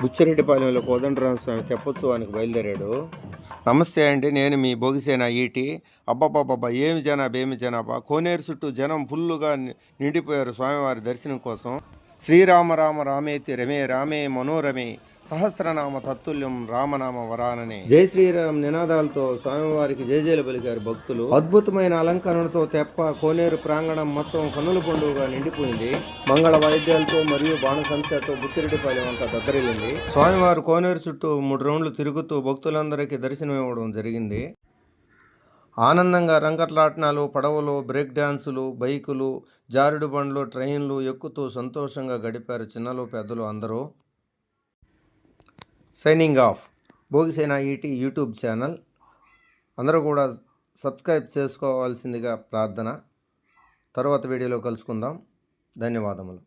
బుచ్చిరెడ్డిపాలెంలో కోదండరామ స్వామి తెప్పోత్సవానికి బయలుదేరాడు. నమస్తే అండి, నేను మీ భోగిసేన ఈటి. అబ్బాబ్బాబ్బా, ఏమి జనాభా! కోనేరు చుట్టూ జనం ఫుల్లుగా నిండిపోయారు స్వామివారి దర్శనం కోసం. శ్రీరామ రామ రామేతి రమే రామే మనోరమే సహస్రనామ తత్తుల్యం రామనామ వరాననే జై శ్రీరామ్ నినాదాలతో స్వామివారికి జయజయలు పలికారు భక్తులు. అద్భుతమైన అలంకరణతో తెప్ప కోనేరు ప్రాంగణం మొత్తం కన్నుల పండుగగా నిండిపోయింది. మంగళ వాయిద్యాలతో మరియు బాణసంచతో బుచ్చిరెడ్డిపాలెం అంతా దద్దరిల్లింది. స్వామివారు కోనేరు చుట్టూ 3 రౌండ్లు తిరుగుతూ భక్తులందరికీ దర్శనం ఇవ్వడం జరిగింది. ఆనందంగా రంగట్లాటనాలు, పడవలు, బ్రేక్ డ్యాన్సులు, బైకులు, జారుడు బండ్లు, ట్రైన్లు ఎక్కుతూ సంతోషంగా గడిపారు చిన్నలు పెద్దలు అందరూ. Signing off. భోగిసేన ఈటీ యూట్యూబ్ ఛానల్ అందరూ కూడా సబ్స్క్రైబ్ చేసుకోవాల్సిందిగా ప్రార్థన. తర్వాత వీడియోలో కలుసుకుందాం. ధన్యవాదములు.